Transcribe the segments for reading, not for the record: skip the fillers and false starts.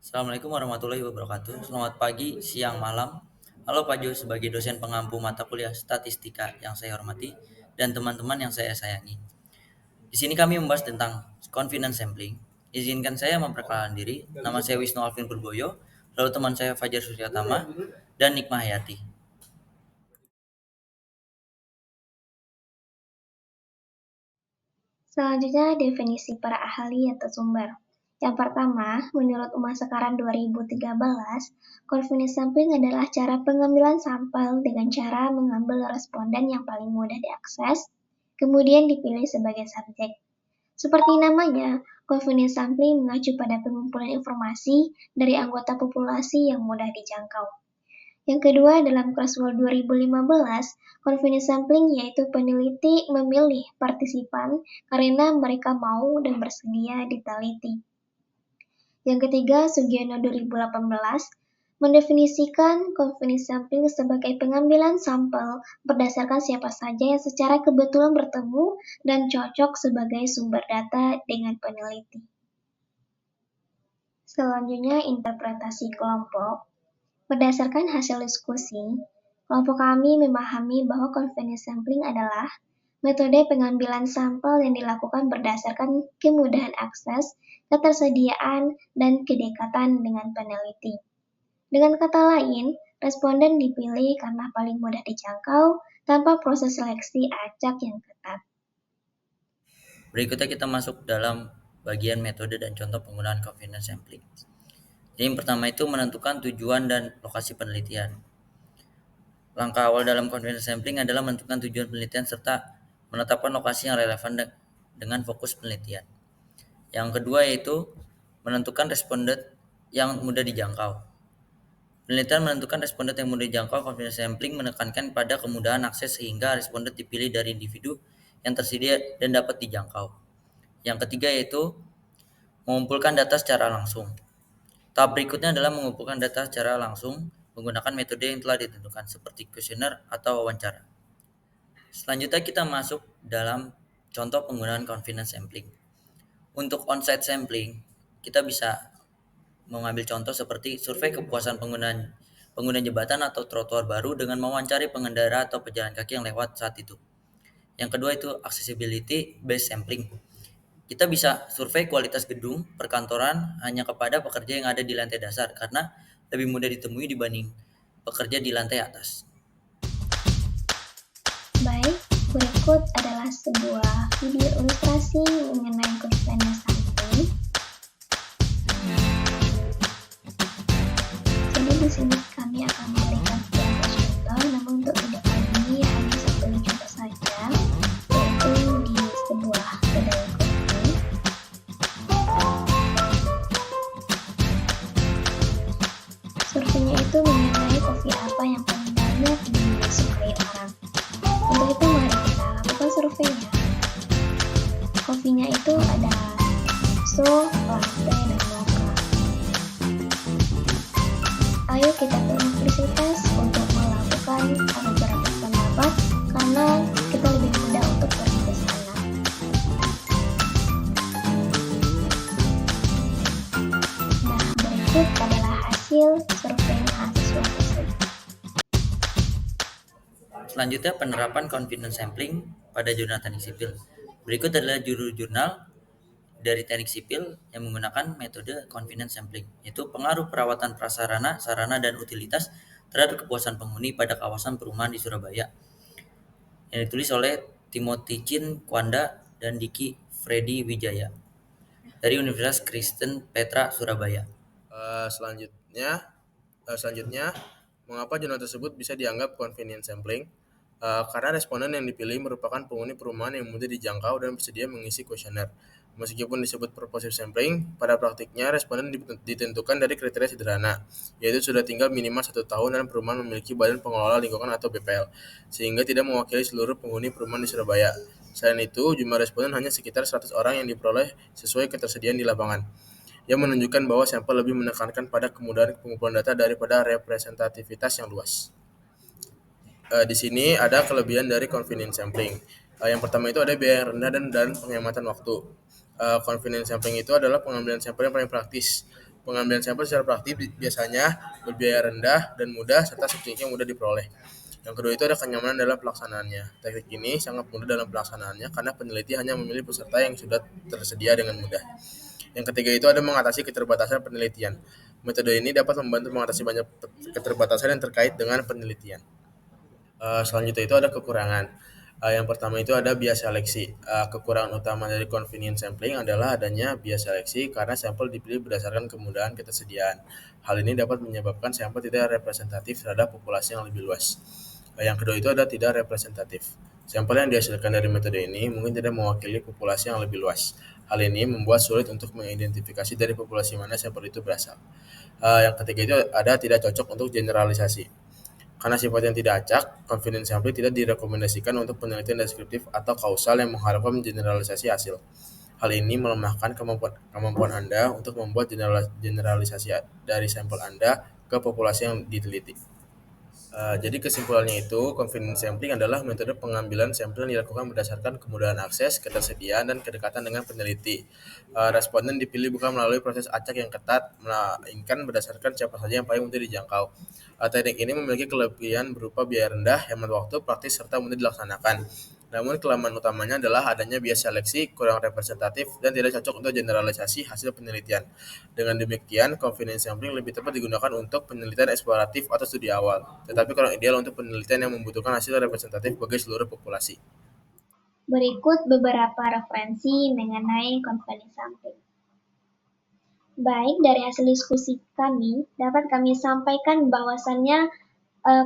Assalamualaikum warahmatullahi wabarakatuh. Selamat pagi, siang, malam. Halo Pak Jo sebagai dosen pengampu mata kuliah statistika yang saya hormati dan teman-teman yang saya sayangi. Di sini kami membahas tentang confidence sampling. Izinkan saya memperkenalkan diri. Nama saya Wisnu Alvin Purboyo, lalu teman saya Fajar Suryatama dan Nikmah Hayati. Selanjutnya, definisi para ahli atau sumber. Yang pertama, menurut UMA Sekarang 2013, confidence sampling adalah cara pengambilan sampel dengan cara mengambil responden yang paling mudah diakses, kemudian dipilih sebagai subjek. Seperti namanya, confidence sampling mengacu pada pengumpulan informasi dari anggota populasi yang mudah dijangkau. Yang kedua, dalam Crosswell 2015, confidence sampling yaitu peneliti memilih partisipan karena mereka mau dan bersedia diteliti. Yang ketiga, Sugiono 2018 mendefinisikan confidence sampling sebagai pengambilan sampel berdasarkan siapa saja yang secara kebetulan bertemu dan cocok sebagai sumber data dengan peneliti. Selanjutnya, interpretasi kelompok. Berdasarkan hasil diskusi, kelompok kami memahami bahwa confidence sampling adalah metode pengambilan sampel yang dilakukan berdasarkan kemudahan akses, ketersediaan, dan kedekatan dengan peneliti. Dengan kata lain, responden dipilih karena paling mudah dijangkau tanpa proses seleksi acak yang ketat. Berikutnya kita masuk dalam bagian metode dan contoh penggunaan confidence sampling. Jadi yang pertama itu menentukan tujuan dan lokasi penelitian. Langkah awal dalam confidence sampling adalah menentukan tujuan penelitian serta menetapkan lokasi yang relevan dengan fokus penelitian. Yang kedua yaitu menentukan responden yang mudah dijangkau. Penelitian menentukan responden yang mudah dijangkau. Confidence sampling menekankan pada kemudahan akses sehingga responden dipilih dari individu yang tersedia dan dapat dijangkau. Yang ketiga yaitu mengumpulkan data secara langsung. Tahap berikutnya adalah mengumpulkan data secara langsung menggunakan metode yang telah ditentukan seperti kuesioner atau wawancara. Selanjutnya kita masuk dalam contoh penggunaan confidence sampling. Untuk on-site sampling, kita bisa mengambil contoh seperti survei kepuasan pengguna jembatan atau trotoar baru dengan mewawancari pengendara atau pejalan kaki yang lewat saat itu. Yang kedua itu accessibility based sampling. Kita bisa survei kualitas gedung perkantoran hanya kepada pekerja yang ada di lantai dasar karena lebih mudah ditemui dibanding pekerja di lantai atas. Baik, berikut adalah sebuah video ilustrasi mengenai confidence sampling. Jadi di sini kami akan memberikan beberapa contoh, namun untuk video kali ini hanya satu contoh saja, yaitu di sebuah kedai kopi. Surveinya itu mengenai kopi apa yang paling banyak disukai orang. Untuk itu mari kita lakukan surveinya. Kopinya itu ada espresso, latte, dan mocha. Ayo kita ke universitas untuk melakukan beberapa pendapat karena kita lebih mudah untuk pergi ke sana. Nah, berikut adalah hasil survei mahasiswa tersebut. Selanjutnya penerapan confidence sampling pada jurnal teknik sipil. Berikut adalah jurnal dari teknik sipil yang menggunakan metode confidence sampling, yaitu pengaruh perawatan prasarana, sarana, dan utilitas terhadap kepuasan penghuni pada kawasan perumahan di Surabaya, yang ditulis oleh Timothy Chin Kwanda dan Diki Freddy Wijaya dari Universitas Kristen Petra Surabaya. Selanjutnya, mengapa jurnal tersebut bisa dianggap convenient sampling? Karena responden yang dipilih merupakan penghuni perumahan yang mudah dijangkau dan bersedia mengisi kuesioner. Meskipun disebut purposive sampling, pada praktiknya responden ditentukan dari kriteria sederhana, yaitu sudah tinggal minimal 1 tahun dan perumahan memiliki badan pengelola lingkungan atau BPL, sehingga tidak mewakili seluruh penghuni perumahan di Surabaya. Selain itu, jumlah responden hanya sekitar 100 orang yang diperoleh sesuai ketersediaan di lapangan, yang menunjukkan bahwa sampel lebih menekankan pada kemudahan pengumpulan data daripada representativitas yang luas. Di sini ada kelebihan dari confidence sampling. Yang pertama itu ada biaya yang rendah dan penghematan waktu. Confidence sampling itu adalah pengambilan sampel yang paling praktis. Pengambilan sampel secara praktik biasanya berbiaya rendah dan mudah serta subjeknya mudah diperoleh. Yang kedua itu ada kenyamanan dalam pelaksanaannya. Teknik ini sangat mudah dalam pelaksanaannya karena peneliti hanya memilih peserta yang sudah tersedia dengan mudah. Yang ketiga itu ada mengatasi keterbatasan penelitian. Metode ini dapat membantu mengatasi banyak keterbatasan yang terkait dengan penelitian. Selanjutnya itu ada kekurangan. Yang pertama itu ada bias seleksi. Kekurangan utama dari convenience sampling adalah adanya bias seleksi karena sampel dipilih berdasarkan kemudahan ketersediaan. Hal ini dapat menyebabkan sampel tidak representatif terhadap populasi yang lebih luas. Yang kedua itu ada tidak representatif. Sampel yang dihasilkan dari metode ini mungkin tidak mewakili populasi yang lebih luas. Hal ini membuat sulit untuk mengidentifikasi dari populasi mana sampel itu berasal. Yang ketiga itu ada tidak cocok untuk generalisasi. Karena sifatnya tidak acak, confidence sampling tidak direkomendasikan untuk penelitian deskriptif atau kausal yang mengharapkan generalisasi hasil. Hal ini melemahkan kemampuan Anda untuk membuat generalisasi dari sampel Anda ke populasi yang diteliti. Jadi kesimpulannya itu, confidence sampling adalah metode pengambilan sampel yang dilakukan berdasarkan kemudahan akses, ketersediaan, dan kedekatan dengan peneliti. Responden dipilih bukan melalui proses acak yang ketat, melainkan berdasarkan siapa saja yang paling mudah dijangkau. Teknik ini memiliki kelebihan berupa biaya rendah, hemat waktu, praktis, serta mudah dilaksanakan. Namun kelemahan utamanya adalah adanya bias seleksi, kurang representatif, dan tidak cocok untuk generalisasi hasil penelitian. Dengan demikian, confidence sampling lebih tepat digunakan untuk penelitian eksploratif atau studi awal, tetapi kurang ideal untuk penelitian yang membutuhkan hasil representatif bagi seluruh populasi. Berikut beberapa referensi mengenai confidence sampling. Baik, dari hasil diskusi kami, dapat kami sampaikan bahwasannya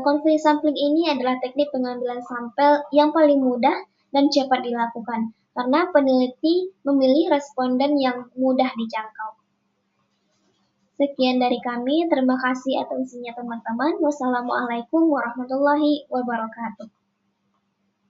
confidence sampling ini adalah teknik pengambilan sampel yang paling mudah dan cepat dilakukan, karena peneliti memilih responden yang mudah dijangkau. Sekian dari kami, terima kasih atas isinya teman-teman. Wassalamualaikum warahmatullahi wabarakatuh.